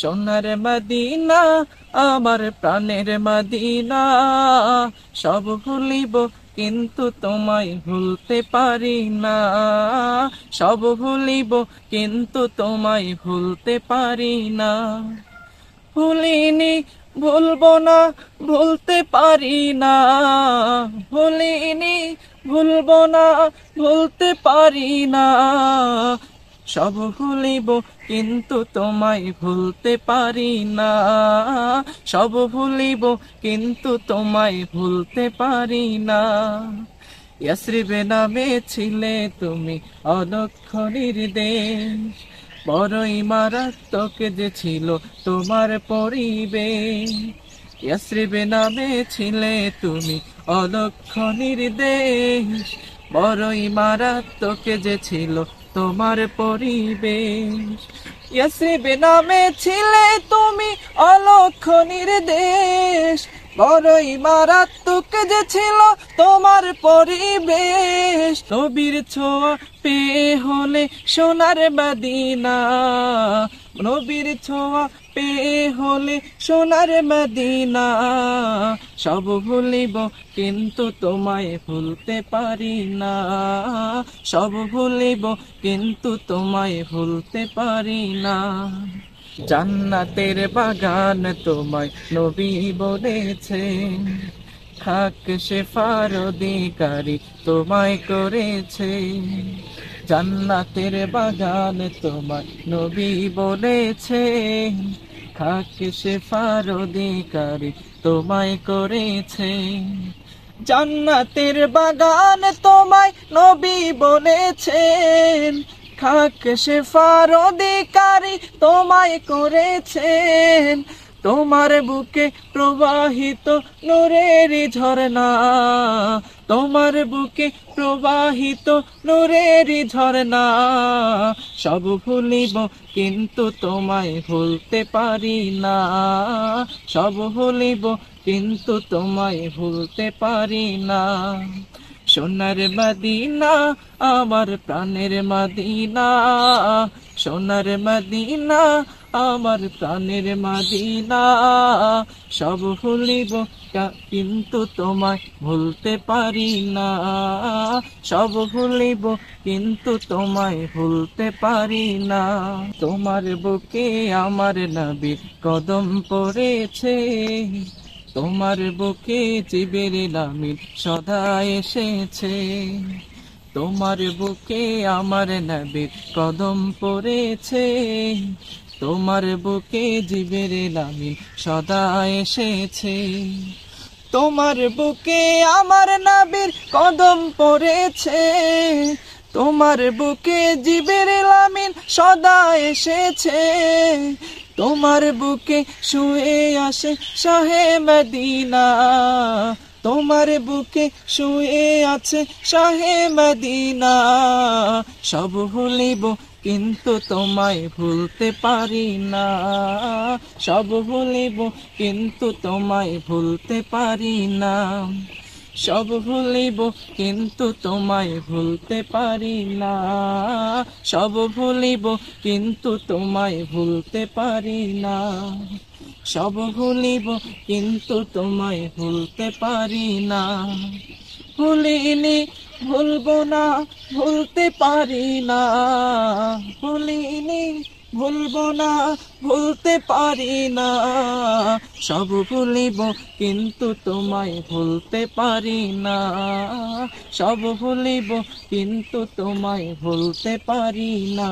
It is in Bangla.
সোনার মদিনা আমার প্রাণের মদিনা, সব ভুলিব কিন্তু তোমায় ভুলতে পারি না। সব ভুলিব কিন্তু তোমায় ভুলতে পারি না। ভুলিনি ভুলবো না, ভুলতে পারি না। ভুলিনি ভুলবো না, ভুলতে পারি না। সব ভুলিব কিন্তু তোমায় ভুলতে পারি না। সব ভুলিব কিন্তু তোমায় ভুলতে পারি না। ইয়াসরিবে নামে ছিলে তুমি অলক্ষ নির্দেশ, বড়ই মারাত্মক যে ছিল তোমার পরিবেশ। ইয়াসরিবে নামে ছিলে তুমি অলক্ষ নির্দেশ, বড়ই মারাত্মক যে ছিল তোমার পরিবেশ। ইয়াসরিবে নামে ছিলে তুমি অলক্ষ নির্দেশ, বড়ই মারাত্মক যে ছিল তোমার পরিবেশ। নবীর ছোঁয়া পেয়ে হলে সোনার মদিনা, নবীর ছোঁয়া পেয়ে হলে সোনার মদিনা। সব ভুলিব কিন্তু তোমায় ভুলতে পারি না। সব ভুলিব কিন্তু তোমায় ভুলতে পারি না। জান্নাতের বাগান তোমায় নবী বলেছে, খাক শেফার অধিকারী তোমায় করেছে। জান্নাতের বাগান তোমায় নবী বলেছে, খাক শেফার অধিকারী তোমায় করেছে। জান্নাতের বাগান তোমায় নবী বলেছেন, খাক শেফার অধিকারী তোমায় করেছেন। তোমার বুকে প্রবাহিত নূরের ঝরনা, তোমার বুকে প্রবাহিত নূরের ঝরনা। সব ভুলিব কিন্তু তোমায় ভুলতে পারি না। সব ভুলিব কিন্তু তোমায় ভুলতে পারি না। সোনার মদিনা আমার প্রাণের মদিনা, সোনার মদিনা আমার প্রাণের মদিনা। সব ভুলিব কিন্তু তোমায় ভুলতে পারি না। সব ভুলিব কিন্তু তোমায় ভুলতে পারি না। তোমার বুকে আমার নবীর কদম পড়েছে, তোমার বুকে জিবরিল আমিন সদা এসেছে। তোমার বুকে আমার নবীর কদম পড়েছে, তোমার বুকে জিবরিল আমিন সদা এসেছে। তোমার বুকে আমার নবীর কদম পড়েছে, তোমার বুকে জিবরিল আমিন সদা এসেছে। তোমার বুকে শুয়ে আসে শাহে মদিনা, তোমার বুকে শুয়ে আছে শাহে মদিনা। সব ভুলিব কিন্তু তোমায় ভুলতে পারি না। সব ভুলিব কিন্তু তোমায় ভুলতে পারি না। সব ভুলিব কিন্তু তোমায় ভুলতে পারি না। সব ভুলিব কিন্তু তোমায় ভুলতে পারি না। সব ভুলিব কিন্তু তোমায় ভুলতে পারি না। ভুলিনি ভুলবো না, ভুলতে পারি না। ভুলিনি ভুলবো না, ভুলতে পারি না। সব ভুলিব কিন্তু তোমায় ভুলতে পারি না। সব ভুলিব কিন্তু তোমায় ভুলতে পারি না।